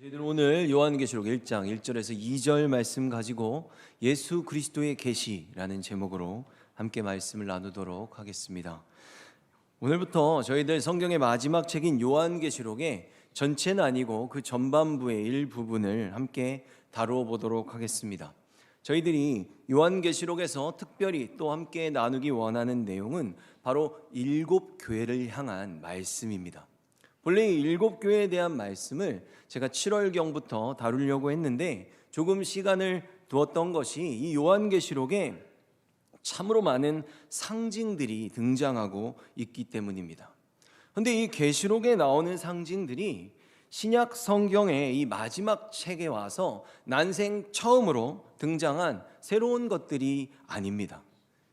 저희들 오늘 요한계시록 1장 1절에서 2절 말씀 가지고 예수 그리스도의 계시라는 제목으로 함께 말씀을 나누도록 하겠습니다. 오늘부터 저희들 성경의 마지막 책인 요한계시록의 전체는 아니고 그 전반부의 일부분을 함께 다루어 보도록 하겠습니다. 저희들이 요한계시록에서 특별히 또 함께 나누기 원하는 내용은 바로 7교회를 향한 말씀입니다. 본래 이 7교회에 대한 말씀을 제가 7월경부터 다루려고 했는데 조금 시간을 두었던 것이 이 요한계시록에 참으로 많은 상징들이 등장하고 있기 때문입니다. 그런데 이 계시록에 나오는 상징들이 신약 성경의 이 마지막 책에 와서 난생 처음으로 등장한 새로운 것들이 아닙니다.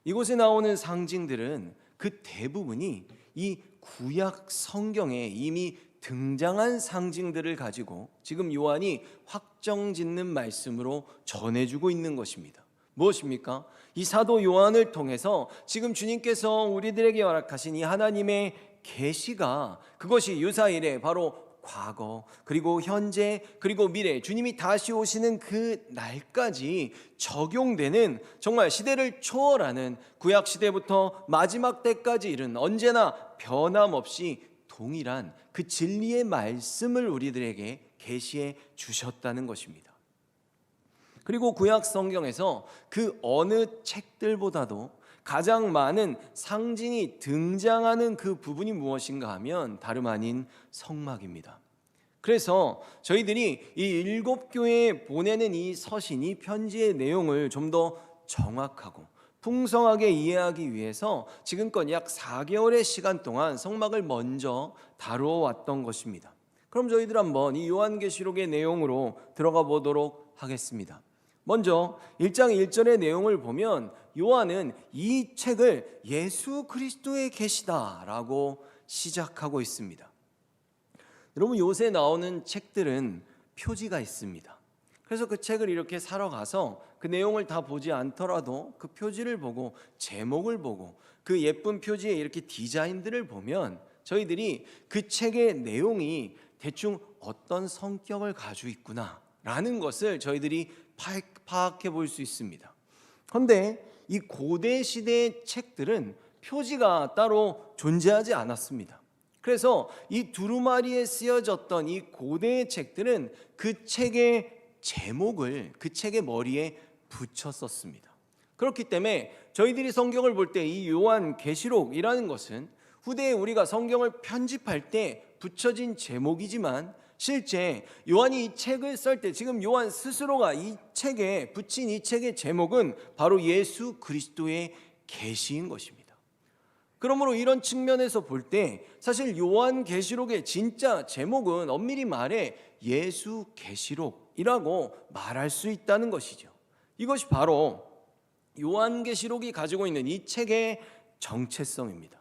이곳에 나오는 상징들은 그 대부분이 이 구약 성경에 이미 등장한 상징들을 가지고 지금 요한이 확정짓는 말씀으로 전해주고 있는 것입니다. 무엇입니까? 이 사도 요한을 통해서 지금 주님께서 우리들에게 허락하신 이 하나님의 계시가 그것이 유사일에 바로 과거 그리고 현재 그리고 미래 주님이 다시 오시는 그 날까지 적용되는 정말 시대를 초월하는 구약 시대부터 마지막 때까지 이른 언제나 변함없이 동일한 그 진리의 말씀을 우리들에게 계시해 주셨다는 것입니다. 그리고 구약 성경에서 그 어느 책들보다도 가장 많은 상징이 등장하는 그 부분이 무엇인가 하면 다름 아닌 성막입니다. 그래서 저희들이 이 7교회에 보내는 이 서신, 이 편지의 내용을 좀 더 정확하고 풍성하게 이해하기 위해서 지금껏 약 4개월의 시간 동안 성막을 먼저 다루어 왔던 것입니다. 그럼 저희들 한번 이 요한계시록의 내용으로 들어가 보도록 하겠습니다. 먼저 1장 1절의 내용을 보면 요한은 이 책을 예수 그리스도의 계시다라고 시작하고 있습니다. 여러분, 요새 나오는 책들은 표지가 있습니다. 그래서 그 책을 이렇게 사러 가서 그 내용을 다 보지 않더라도 그 표지를 보고 제목을 보고 그 예쁜 표지에 이렇게 디자인들을 보면 저희들이 그 책의 내용이 대충 어떤 성격을 가지고 있구나라는 것을 저희들이 파악해 볼 수 있습니다. 그런데 이 고대 시대의 책들은 표지가 따로 존재하지 않았습니다. 그래서 이 두루마리에 쓰여졌던 이 고대의 책들은 그 책의 제목을 그 책의 머리에 붙였었습니다. 그렇기 때문에 저희들이 성경을 볼 때 이 요한계시록이라는 것은 후대에 우리가 성경을 편집할 때 붙여진 제목이지만 실제 요한이 이 책을 쓸 때 지금 요한 스스로가 이 책에 붙인 이 책의 제목은 바로 예수 그리스도의 계시인 것입니다. 그러므로 이런 측면에서 볼 때 사실 요한계시록의 진짜 제목은 엄밀히 말해 예수 계시록이라고 말할 수 있다는 것이죠. 이것이 바로 요한계시록이 가지고 있는 이 책의 정체성입니다.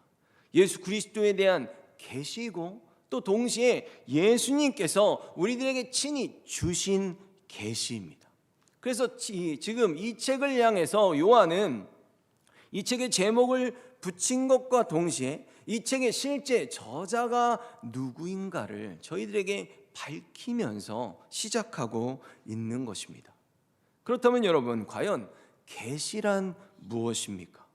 예수 그리스도에 대한 계시이고 또 동시에 예수님께서 우리들에게 친히 주신 계시입니다. 그래서 지금 이 책을 향해서 요한은 이 책의 제목을 붙인 것과 동시에 이 책의 실제 저자가 누구인가를 저희들에게 밝히면서 시작하고 있는 것입니다. 그렇다면 여러분, 과연 계시란 무엇입니까?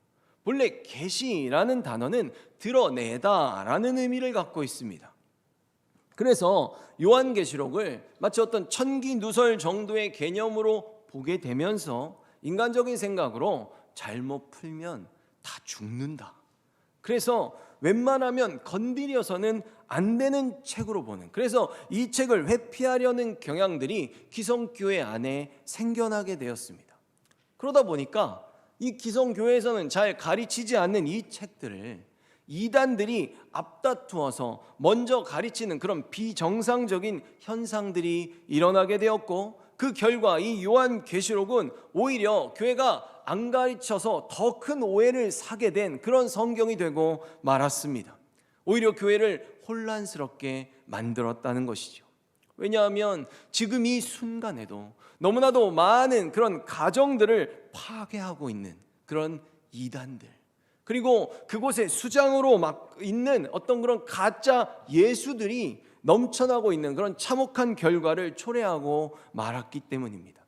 본래 계시라는 단어는 드러내다라는 의미를 갖고 있습니다. 그래서 요한계시록을 마치 어떤 천기누설 정도의 개념으로 보게 되면서 인간적인 생각으로 잘못 풀면 다 죽는다. 그래서 웬만하면 건드려서는 안 되는 책으로 보는, 그래서 이 책을 회피하려는 경향들이 기성교회 안에 생겨나게 되었습니다. 그러다 보니까 이 기성교회에서는 잘 가르치지 않는 이 책들을 이단들이 앞다투어서 먼저 가르치는 그런 비정상적인 현상들이 일어나게 되었고, 그 결과 이 요한계시록은 오히려 교회가 안 가르쳐서 더 큰 오해를 사게 된 그런 성경이 되고 말았습니다. 오히려 교회를 혼란스럽게 만들었다는 것이죠. 왜냐하면 지금 이 순간에도 너무나도 많은 그런 가정들을 파괴하고 있는 그런 이단들, 그리고 그곳에 수장으로 막 있는 어떤 그런 가짜 예수들이 넘쳐나고 있는 그런 참혹한 결과를 초래하고 말았기 때문입니다.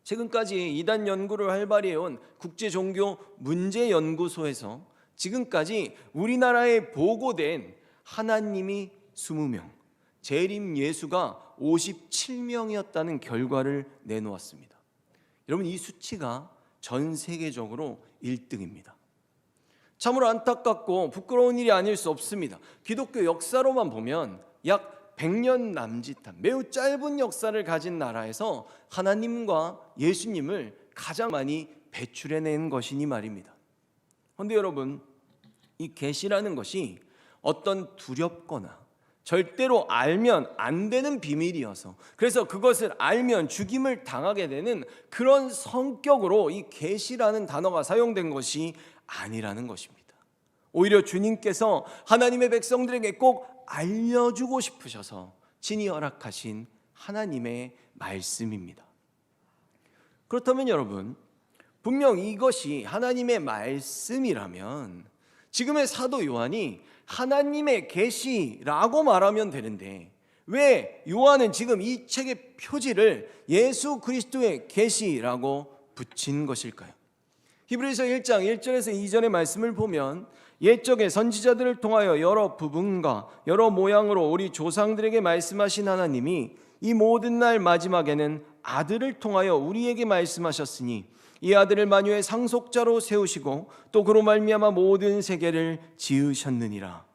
최근까지 이단 연구를 활발히 해온 국제종교문제연구소에서 지금까지 우리나라에 보고된 하나님이 20명, 재림 예수가 57명이었다는 결과를 내놓았습니다. 여러분, 이 수치가 전 세계적으로 1등입니다. 참으로 안타깝고 부끄러운 일이 아닐 수 없습니다. 기독교 역사로만 보면 약 100년 남짓한 매우 짧은 역사를 가진 나라에서 하나님과 예수님을 가장 많이 배출해낸 것이니 말입니다. 그런데 여러분, 이 계시라는 것이 어떤 두렵거나 절대로 알면 안 되는 비밀이어서, 그래서 그것을 알면 죽임을 당하게 되는 그런 성격으로 이 계시라는 단어가 사용된 것이 아니라는 것입니다. 오히려 주님께서 하나님의 백성들에게 꼭 알려주고 싶으셔서 친히 허락하신 하나님의 말씀입니다. 그렇다면 여러분, 분명 이것이 하나님의 말씀이라면 지금의 사도 요한이 하나님의 계시라고 말하면 되는데, 왜 요한은 지금 이 책의 표지를 예수 그리스도의 계시라고 붙인 것일까요? 히브리서 1장 1절에서 2절의 말씀을 보면 옛적의 선지자들을 통하여 여러 부분과 여러 모양으로 우리 조상들에게 말씀하신 하나님이 이 모든 날 마지막에는 아들을 통하여 우리에게 말씀하셨으니 이 아들을 만유의 상속자로 세우시고 또 그로 말미암아 모든 세계를 지으셨느니라.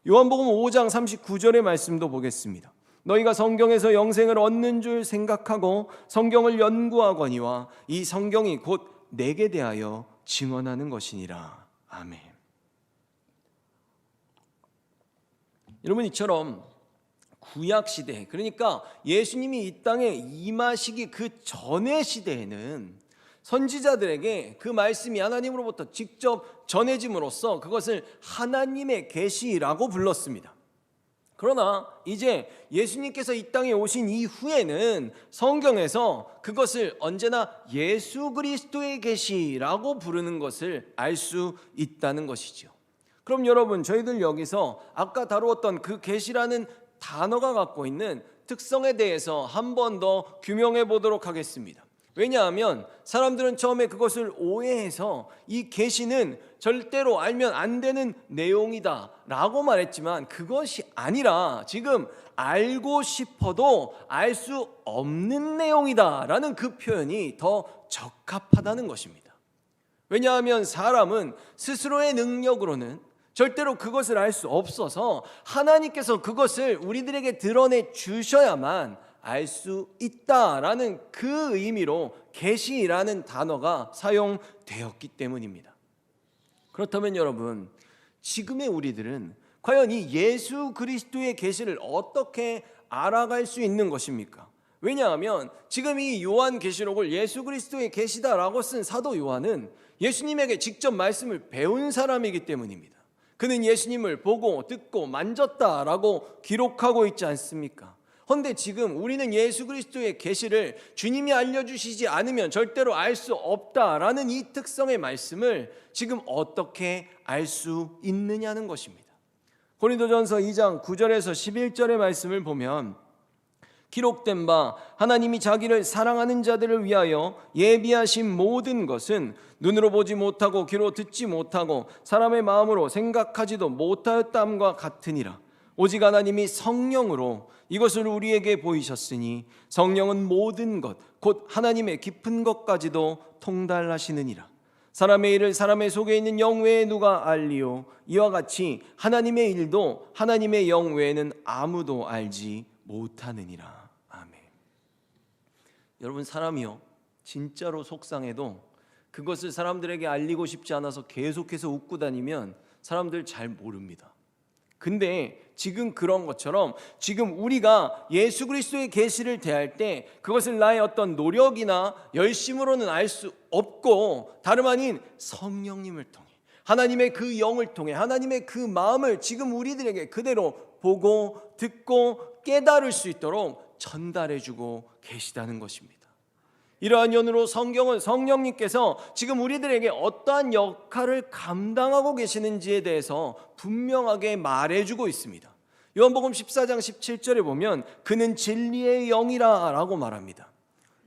요한복음 5장 39절의 말씀도 보겠습니다. 너희가 성경에서 영생을 얻는 줄 생각하고 성경을 연구하거니와 이 성경이 곧 내게 대하여 증언하는 것이니라. 아멘. 여러분, 이처럼 구약 시대, 그러니까 예수님이 이 땅에 임하시기 그 전의 시대에는 선지자들에게 그 말씀이 하나님으로부터 직접 전해짐으로써 그것을 하나님의 계시라고 불렀습니다. 그러나 이제 예수님께서 이 땅에 오신 이후에는 성경에서 그것을 언제나 예수 그리스도의 계시라고 부르는 것을 알 수 있다는 것이죠. 그럼 여러분, 저희들 여기서 아까 다루었던 그 계시라는 단어가 갖고 있는 특성에 대해서 한 번 더 규명해 보도록 하겠습니다. 왜냐하면 사람들은 처음에 그것을 오해해서 이 계시는 절대로 알면 안 되는 내용이다 라고 말했지만, 그것이 아니라 지금 알고 싶어도 알 수 없는 내용이다 라는 그 표현이 더 적합하다는 것입니다. 왜냐하면 사람은 스스로의 능력으로는 절대로 그것을 알 수 없어서 하나님께서 그것을 우리들에게 드러내 주셔야만 알 수 있다라는 그 의미로 계시라는 단어가 사용되었기 때문입니다. 그렇다면 여러분, 지금의 우리들은 과연 이 예수 그리스도의 계시를 어떻게 알아갈 수 있는 것입니까? 왜냐하면 지금 이 요한계시록을 예수 그리스도의 계시다라고 쓴 사도 요한은 예수님에게 직접 말씀을 배운 사람이기 때문입니다. 그는 예수님을 보고 듣고 만졌다라고 기록하고 있지 않습니까? 그런데 지금 우리는 예수 그리스도의 계시를 주님이 알려주시지 않으면 절대로 알 수 없다라는 이 특성의 말씀을 지금 어떻게 알 수 있느냐는 것입니다. 고린도전서 2장 9절에서 11절의 말씀을 보면 기록된 바 하나님이 자기를 사랑하는 자들을 위하여 예비하신 모든 것은 눈으로 보지 못하고 귀로 듣지 못하고 사람의 마음으로 생각하지도 못하였다함과 같으니라. 오직 하나님이 성령으로 이것을 우리에게 보이셨으니 성령은 모든 것 곧 하나님의 깊은 것까지도 통달하시느니라. 사람의 일을 사람의 속에 있는 영 외에 누가 알리요? 이와 같이 하나님의 일도 하나님의 영 외에는 아무도 알지 못하느니라. 아멘. 여러분, 사람이요 진짜로 속상해도 그것을 사람들에게 알리고 싶지 않아서 계속해서 웃고 다니면 사람들 잘 모릅니다. 근데 지금 그런 것처럼 지금 우리가 예수 그리스도의 계시를 대할 때 그것을 나의 어떤 노력이나 열심으로는 알 수 없고 다름 아닌 성령님을 통해 하나님의 그 영을 통해 하나님의 그 마음을 지금 우리들에게 그대로 보고 듣고 깨달을 수 있도록 전달해주고 계시다는 것입니다. 이러한 연으로 성경은 성령님께서 지금 우리들에게 어떠한 역할을 감당하고 계시는지에 대해서 분명하게 말해주고 있습니다. 요한복음 14장 17절에 보면 그는 진리의 영이라 라고 말합니다.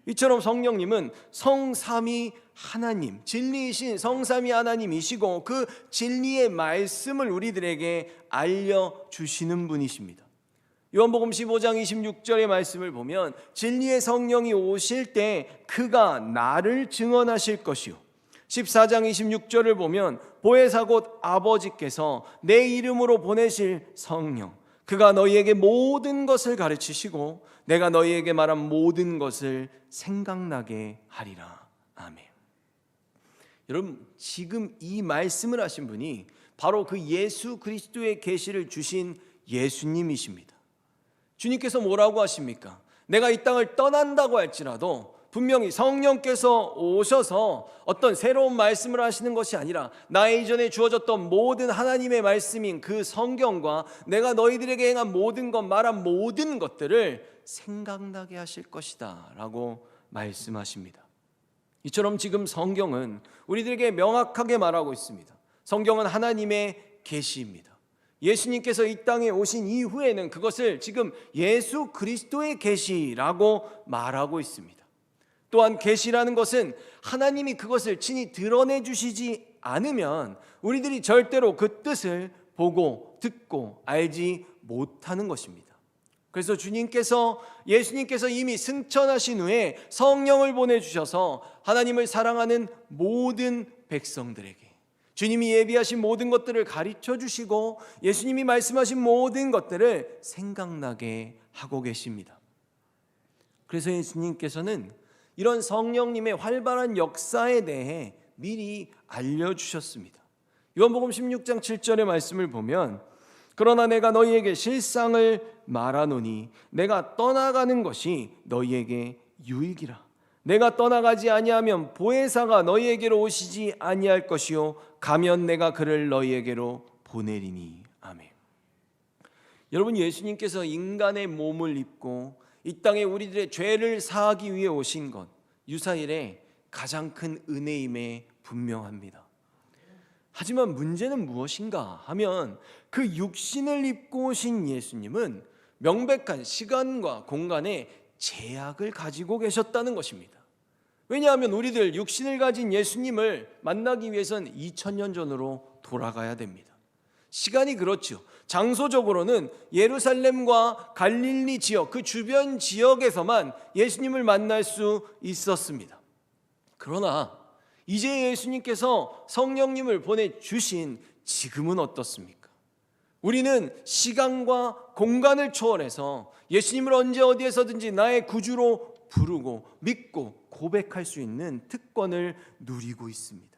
이처럼 성령님은 성삼위 하나님, 진리이신 성삼위 하나님이시고 그 진리의 말씀을 우리들에게 알려주시는 분이십니다. 요한복음 15장 26절의 말씀을 보면 진리의 성령이 오실 때 그가 나를 증언하실 것이요, 14장 26절을 보면 보혜사 곧 아버지께서 내 이름으로 보내실 성령, 그가 너희에게 모든 것을 가르치시고 내가 너희에게 말한 모든 것을 생각나게 하리라. 아멘. 여러분, 지금 이 말씀을 하신 분이 바로 그 예수 그리스도의 계시를 주신 예수님이십니다. 주님께서 뭐라고 하십니까? 내가 이 땅을 떠난다고 할지라도 분명히 성령께서 오셔서 어떤 새로운 말씀을 하시는 것이 아니라 나의 이전에 주어졌던 모든 하나님의 말씀인 그 성경과 내가 너희들에게 행한 모든 것, 말한 모든 것들을 생각나게 하실 것이다 라고 말씀하십니다. 이처럼 지금 성경은 우리들에게 명확하게 말하고 있습니다. 성경은 하나님의 계시입니다. 예수님께서 이 땅에 오신 이후에는 그것을 지금 예수 그리스도의 계시라고 말하고 있습니다. 또한 계시라는 것은 하나님이 그것을 친히 드러내 주시지 않으면 우리들이 절대로 그 뜻을 보고 듣고 알지 못하는 것입니다. 그래서 예수님께서 이미 승천하신 후에 성령을 보내주셔서 하나님을 사랑하는 모든 백성들에게 주님이 예비하신 모든 것들을 가르쳐 주시고 예수님이 말씀하신 모든 것들을 생각나게 하고 계십니다. 그래서 예수님께서는 이런 성령님의 활발한 역사에 대해 미리 알려주셨습니다. 요한복음 16장 7절의 말씀을 보면 그러나 내가 너희에게 실상을 말하노니 내가 떠나가는 것이 너희에게 유익이라. 내가 떠나가지 아니하면 보혜사가 너희에게로 오시지 아니할 것이요 가면 내가 그를 너희에게로 보내리니. 아멘. 여러분, 예수님께서 인간의 몸을 입고 이 땅에 우리들의 죄를 사하기 위해 오신 것, 유사일에 가장 큰 은혜임에 분명합니다. 하지만 문제는 무엇인가 하면 그 육신을 입고 오신 예수님은 명백한 시간과 공간의 제약을 가지고 계셨다는 것입니다. 왜냐하면 우리들 육신을 가진 예수님을 만나기 위해서는 2000년 전으로 돌아가야 됩니다. 시간이 그렇죠. 장소적으로는 예루살렘과 갈릴리 지역, 그 주변 지역에서만 예수님을 만날 수 있었습니다. 그러나 이제 예수님께서 성령님을 보내주신 지금은 어떻습니까? 우리는 시간과 공간을 초월해서 예수님을 언제 어디에서든지 나의 구주로 부르고 믿고 고백할 수 있는 특권을 누리고 있습니다.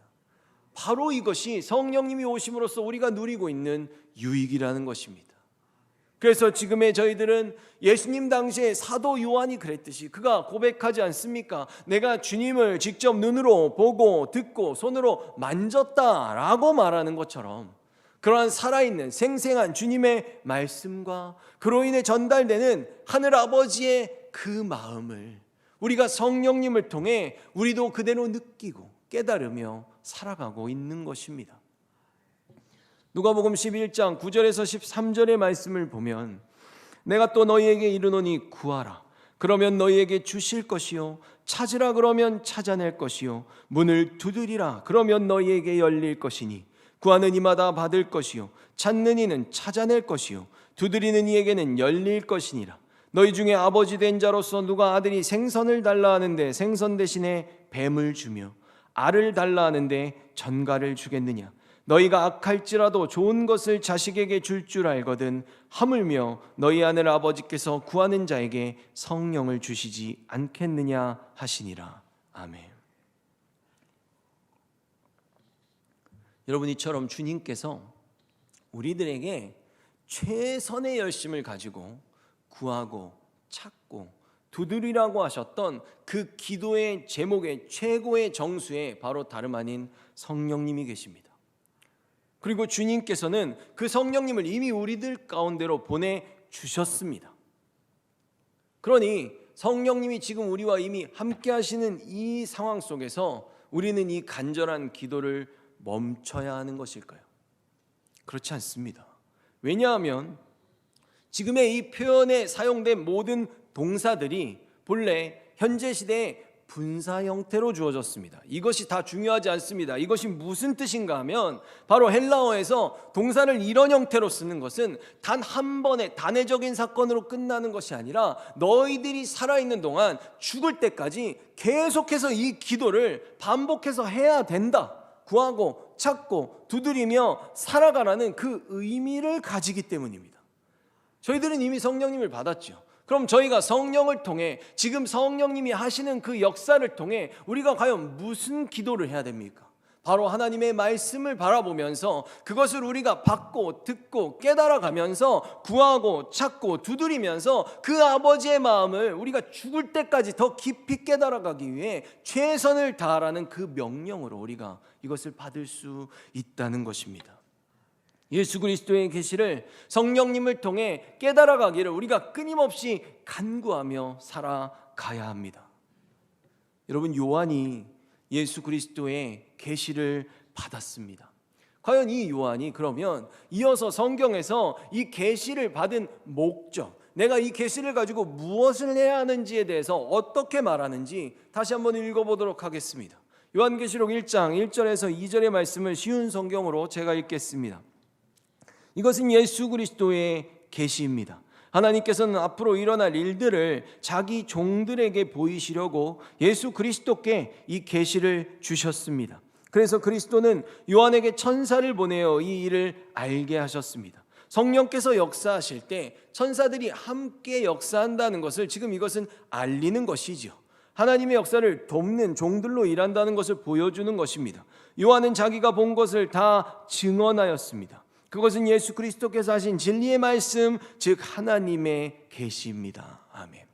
바로 이것이 성령님이 오심으로써 우리가 누리고 있는 유익이라는 것입니다. 그래서 지금의 저희들은 예수님 당시에 사도 요한이 그랬듯이 그가 고백하지 않습니까? 내가 주님을 직접 눈으로 보고 듣고 손으로 만졌다라고 말하는 것처럼 그러한 살아있는 생생한 주님의 말씀과 그로 인해 전달되는 하늘 아버지의 그 마음을 우리가 성령님을 통해 우리도 그대로 느끼고 깨달으며 살아가고 있는 것입니다. 누가복음 11장 9절에서 13절의 말씀을 보면 내가 또 너희에게 이르노니 구하라 그러면 너희에게 주실 것이요 찾으라 그러면 찾아낼 것이요 문을 두드리라 그러면 너희에게 열릴 것이니 구하는 이마다 받을 것이요 찾는 이는 찾아낼 것이요 두드리는 이에게는 열릴 것이니라. 너희 중에 아버지 된 자로서 누가 아들이 생선을 달라 하는데 생선 대신에 뱀을 주며 알을 달라 하는데 전갈을 주겠느냐? 너희가 악할지라도 좋은 것을 자식에게 줄 줄 알거든 하물며 너희 하늘 아버지께서 구하는 자에게 성령을 주시지 않겠느냐 하시니라. 아멘. 여러분, 이처럼 주님께서 우리들에게 최선의 열심을 가지고 구하고 찾고 두드리라고 하셨던 그 기도의 제목의 최고의 정수에 바로 다름 아닌 성령님이 계십니다. 그리고 주님께서는 그 성령님을 이미 우리들 가운데로 보내주셨습니다. 그러니 성령님이 지금 우리와 이미 함께 하시는 이 상황 속에서 우리는 이 간절한 기도를 멈춰야 하는 것일까요? 그렇지 않습니다. 왜냐하면 지금의 이 표현에 사용된 모든 동사들이 본래 현재 시대의 분사 형태로 주어졌습니다. 이것이 다 중요하지 않습니다. 이것이 무슨 뜻인가 하면 바로 헬라어에서 동사를 이런 형태로 쓰는 것은 단 한 번의 단회적인 사건으로 끝나는 것이 아니라 너희들이 살아있는 동안 죽을 때까지 계속해서 이 기도를 반복해서 해야 된다. 구하고 찾고 두드리며 살아가라는 그 의미를 가지기 때문입니다. 저희들은 이미 성령님을 받았죠. 그럼 저희가 성령을 통해 지금 성령님이 하시는 그 역사를 통해 우리가 과연 무슨 기도를 해야 됩니까? 바로 하나님의 말씀을 바라보면서 그것을 우리가 받고 듣고 깨달아가면서 구하고 찾고 두드리면서 그 아버지의 마음을 우리가 죽을 때까지 더 깊이 깨달아가기 위해 최선을 다하라는 그 명령으로 우리가 이것을 받을 수 있다는 것입니다. 예수 그리스도의 계시를 성령님을 통해 깨달아가기를 우리가 끊임없이 간구하며 살아가야 합니다. 여러분, 요한이 예수 그리스도의 계시를 받았습니다. 과연 이 요한이 그러면 이어서 성경에서 이 계시를 받은 목적, 내가 이 계시를 가지고 무엇을 해야 하는지에 대해서 어떻게 말하는지 다시 한번 읽어보도록 하겠습니다. 요한계시록 1장 1절에서 2절의 말씀을 쉬운 성경으로 제가 읽겠습니다. 이것은 예수 그리스도의 계시입니다. 하나님께서는 앞으로 일어날 일들을 자기 종들에게 보이시려고 예수 그리스도께 이 계시를 주셨습니다. 그래서 그리스도는 요한에게 천사를 보내어 이 일을 알게 하셨습니다. 성령께서 역사하실 때 천사들이 함께 역사한다는 것을 지금 이것은 알리는 것이죠. 하나님의 역사를 돕는 종들로 일한다는 것을 보여주는 것입니다. 요한은 자기가 본 것을 다 증언하였습니다. 그것은 예수 그리스도께서 하신 진리의 말씀, 즉 하나님의 계시입니다. 아멘.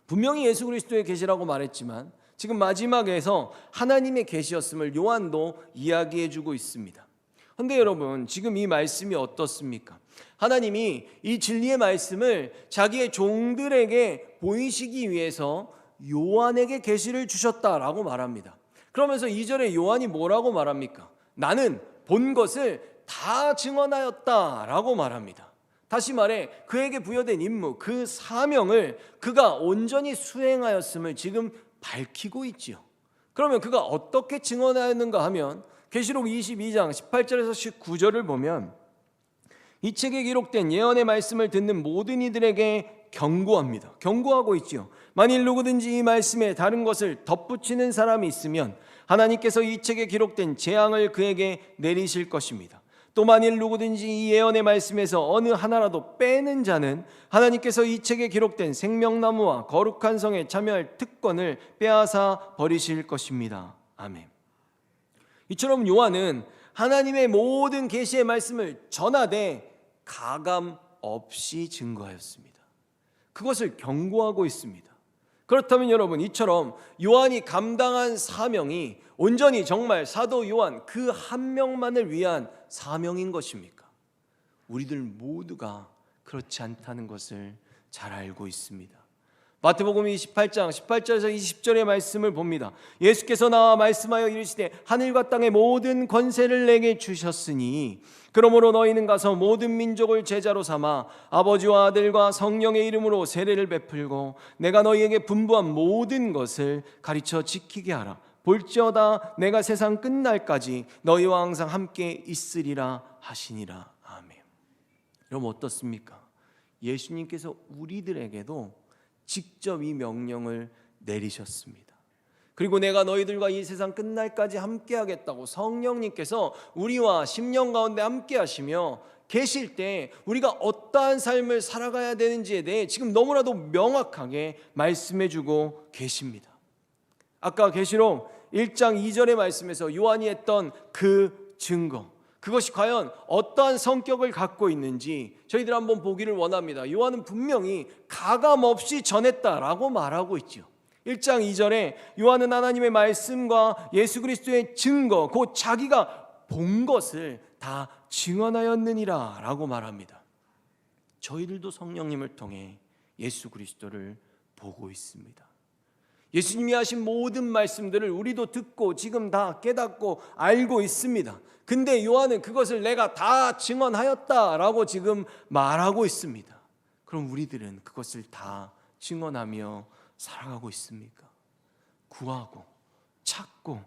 분명히 예수 그리스도의 계시라고 말했지만 지금 마지막에서 하나님의 계시였음을 요한도 이야기해주고 있습니다. 그런데 여러분, 지금 이 말씀이 어떻습니까? 하나님이 이 진리의 말씀을 자기의 종들에게 보이시기 위해서 요한에게 계시를 주셨다라고 말합니다. 그러면서 2절에 요한이 뭐라고 말합니까? 나는 본 것을 다 증언하였다라고 말합니다. 다시 말해 그에게 부여된 임무, 그 사명을 그가 온전히 수행하였음을 지금 밝히고 있지요. 그러면 그가 어떻게 증언하였는가 하면 계시록 22장 18절에서 19절을 보면 이 책에 기록된 예언의 말씀을 듣는 모든 이들에게 경고합니다. 경고하고 있지요. 만일 누구든지 이 말씀에 다른 것을 덧붙이는 사람이 있으면 하나님께서 이 책에 기록된 재앙을 그에게 내리실 것입니다. 또 만일 누구든지 이 예언의 말씀에서 어느 하나라도 빼는 자는 하나님께서 이 책에 기록된 생명나무와 거룩한 성에 참여할 특권을 빼앗아 버리실 것입니다. 아멘. 이처럼 요한은 하나님의 모든 계시의 말씀을 전하되 가감 없이 증거하였습니다. 그것을 경고하고 있습니다. 그렇다면 여러분, 이처럼 요한이 감당한 사명이 온전히 정말 사도 요한 그 한 명만을 위한 사명인 것입니까? 우리들 모두가 그렇지 않다는 것을 잘 알고 있습니다. 마태복음 28장 18절에서 20절의 말씀을 봅니다. 예수께서 나와 말씀하여 이르시되 하늘과 땅의 모든 권세를 내게 주셨으니 그러므로 너희는 가서 모든 민족을 제자로 삼아 아버지와 아들과 성령의 이름으로 세례를 베풀고 내가 너희에게 분부한 모든 것을 가르쳐 지키게 하라. 볼지어다 내가 세상 끝날까지 너희와 항상 함께 있으리라 하시니라. 아멘. 여러분, 어떻습니까? 예수님께서 우리들에게도 직접 이 명령을 내리셨습니다. 그리고 내가 너희들과 이 세상 끝날까지 함께 하겠다고 성령님께서 우리와 10년 가운데 함께 하시며 계실 때 우리가 어떠한 삶을 살아가야 되는지에 대해 지금 너무나도 명확하게 말씀해주고 계십니다. 아까 계시록 1장 2절의 말씀에서 요한이 했던 그 증거, 그것이 과연 어떠한 성격을 갖고 있는지 저희들 한번 보기를 원합니다. 요한은 분명히 가감 없이 전했다라고 말하고 있죠. 1장 2절에 요한은 하나님의 말씀과 예수 그리스도의 증거, 곧 자기가 본 것을 다 증언하였느니라 라고 말합니다. 저희들도 성령님을 통해 예수 그리스도를 보고 있습니다. 예수님이 하신 모든 말씀들을 우리도 듣고 지금 다 깨닫고 알고 있습니다. 근데 요한은 그것을 내가 다 증언하였다라고 지금 말하고 있습니다. 그럼 우리들은 그것을 다 증언하며 살아가고 있습니까? 구하고 찾고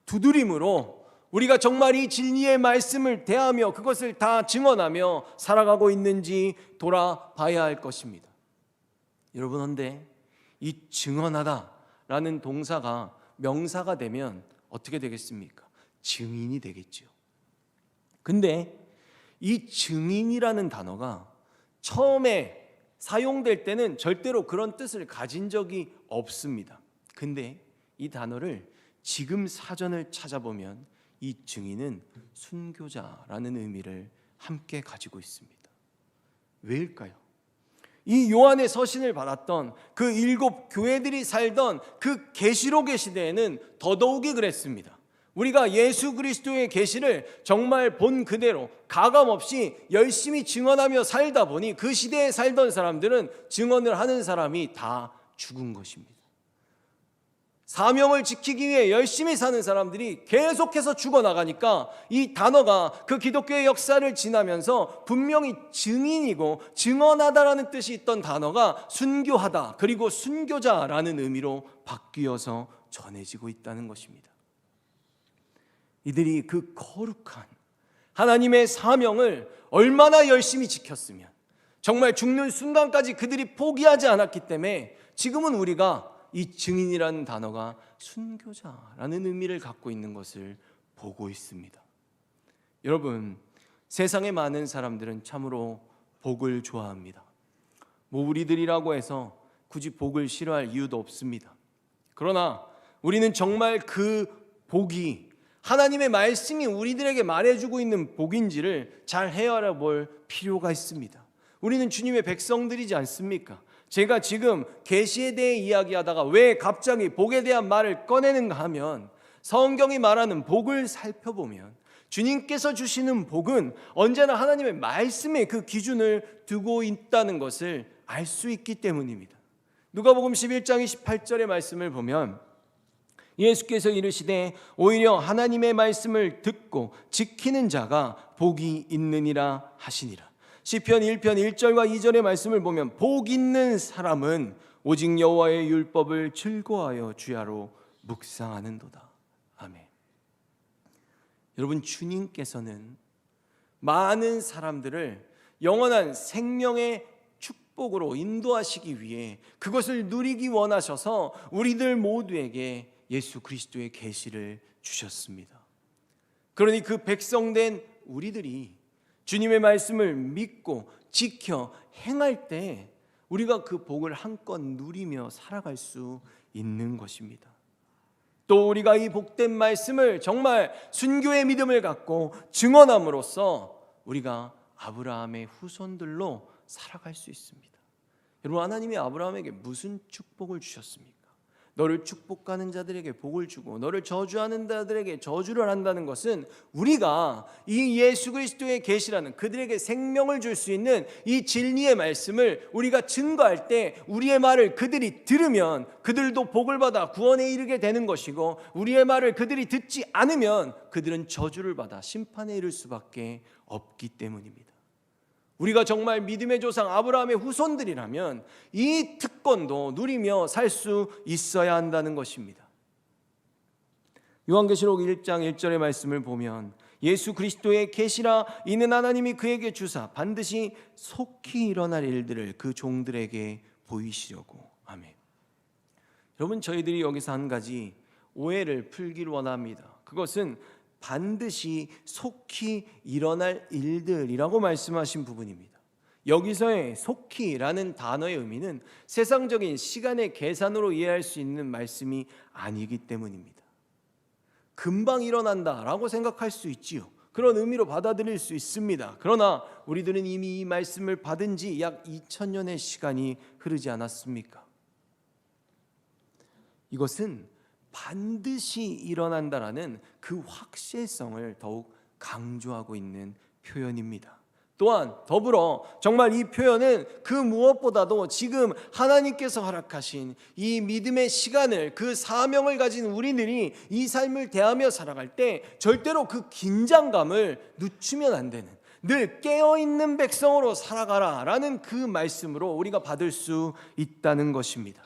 두드림으로 우리가 정말 이 진리의 말씀을 대하며 그것을 다 증언하며 살아가고 있는지 돌아봐야 할 것입니다. 여러분, 그런데 이 증언하다라는 동사가 명사가 되면 어떻게 되겠습니까? 증인이 되겠죠. 근데 이 증인이라는 단어가 처음에 사용될 때는 절대로 그런 뜻을 가진 적이 없습니다. 근데 이 단어를 지금 사전을 찾아보면 이 증인은 순교자라는 의미를 함께 가지고 있습니다. 왜일까요? 이 요한의 서신을 받았던 그 7 교회들이 살던 그 계시록의 시대에는 더더욱이 그랬습니다. 우리가 예수 그리스도의 계시를 정말 본 그대로 가감없이 열심히 증언하며 살다 보니 그 시대에 살던 사람들은 증언을 하는 사람이 다 죽은 것입니다. 사명을 지키기 위해 열심히 사는 사람들이 계속해서 죽어나가니까 이 단어가 그 기독교의 역사를 지나면서 분명히 증인이고 증언하다라는 뜻이 있던 단어가 순교하다 그리고 순교자라는 의미로 바뀌어서 전해지고 있다는 것입니다. 이들이 그 거룩한 하나님의 사명을 얼마나 열심히 지켰으면 정말 죽는 순간까지 그들이 포기하지 않았기 때문에 지금은 우리가 이 증인이라는 단어가 순교자라는 의미를 갖고 있는 것을 보고 있습니다. 여러분, 세상의 많은 사람들은 참으로 복을 좋아합니다. 우리들이라고 해서 굳이 복을 싫어할 이유도 없습니다. 그러나 우리는 정말 그 복이 하나님의 말씀이 우리들에게 말해주고 있는 복인지를 잘 헤아려 볼 필요가 있습니다. 우리는 주님의 백성들이지 않습니까? 제가 지금 계시에 대해 이야기하다가 왜 갑자기 복에 대한 말을 꺼내는가 하면 성경이 말하는 복을 살펴보면 주님께서 주시는 복은 언제나 하나님의 말씀에 그 기준을 두고 있다는 것을 알 수 있기 때문입니다. 누가복음 11장 28절의 말씀을 보면 예수께서 이르시되 오히려 하나님의 말씀을 듣고 지키는 자가 복이 있느니라 하시니라. 시편 1편 1절과 2절의 말씀을 보면 복 있는 사람은 오직 여호와의 율법을 즐거워하여 주야로 묵상하는도다. 아멘. 여러분, 주님께서는 많은 사람들을 영원한 생명의 축복으로 인도하시기 위해 그것을 누리기 원하셔서 우리들 모두에게 예수 그리스도의 계시를 주셨습니다. 그러니 그 백성된 우리들이 주님의 말씀을 믿고 지켜 행할 때 우리가 그 복을 한껏 누리며 살아갈 수 있는 것입니다. 또 우리가 이 복된 말씀을 정말 순교의 믿음을 갖고 증언함으로써 우리가 아브라함의 후손들로 살아갈 수 있습니다. 여러분, 하나님이 아브라함에게 무슨 축복을 주셨습니까? 너를 축복하는 자들에게 복을 주고 너를 저주하는 자들에게 저주를 한다는 것은 우리가 이 예수 그리스도의 계시라는 그들에게 생명을 줄 수 있는 이 진리의 말씀을 우리가 증거할 때 우리의 말을 그들이 들으면 그들도 복을 받아 구원에 이르게 되는 것이고, 우리의 말을 그들이 듣지 않으면 그들은 저주를 받아 심판에 이를 수밖에 없기 때문입니다. 우리가 정말 믿음의 조상 아브라함의 후손들이라면 이 특권도 누리며 살 수 있어야 한다는 것입니다. 요한계시록 1장 1절의 말씀을 보면 예수 그리스도의 계시라 이는 하나님이 그에게 주사 반드시 속히 일어날 일들을 그 종들에게 보이시려고. 아멘. 여러분, 저희들이 여기서 한 가지 오해를 풀기를 원합니다. 그것은 반드시 속히 일어날 일들이라고 말씀하신 부분입니다. 여기서의 속히라는 단어의 의미는 세상적인 시간의 계산으로 이해할 수 있는 말씀이 아니기 때문입니다. 금방 일어난다라고 생각할 수 있지요. 그런 의미로 받아들일 수 있습니다. 그러나 우리들은 이미 이 말씀을 받은 지 약 2000년의 시간이 흐르지 않았습니까? 이것은 반드시 일어난다라는 그 확실성을 더욱 강조하고 있는 표현입니다. 또한 더불어 정말 이 표현은 그 무엇보다도 지금 하나님께서 허락하신 이 믿음의 시간을, 그 사명을 가진 우리들이 이 삶을 대하며 살아갈 때 절대로 그 긴장감을 늦추면 안 되는, 늘 깨어있는 백성으로 살아가라 라는 그 말씀으로 우리가 받을 수 있다는 것입니다.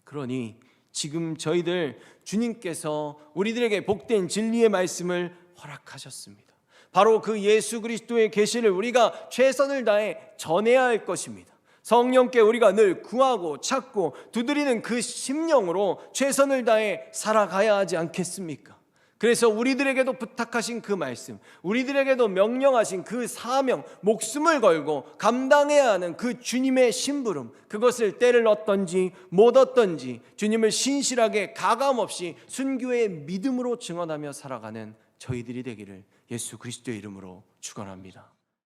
그러니 지금 저희들 주님께서 우리들에게 복된 진리의 말씀을 허락하셨습니다. 바로 그 예수 그리스도의 계시를 우리가 최선을 다해 전해야 할 것입니다. 성령께 우리가 늘 구하고 찾고 두드리는 그 심령으로 최선을 다해 살아가야 하지 않겠습니까? 그래서 우리들에게도 부탁하신 그 말씀, 우리들에게도 명령하신 그 사명, 목숨을 걸고 감당해야 하는 그 주님의 심부름, 그것을 때를 얻든지 못 얻든지 주님을 신실하게 가감없이 순교의 믿음으로 증언하며 살아가는 저희들이 되기를 예수 그리스도의 이름으로 축원합니다.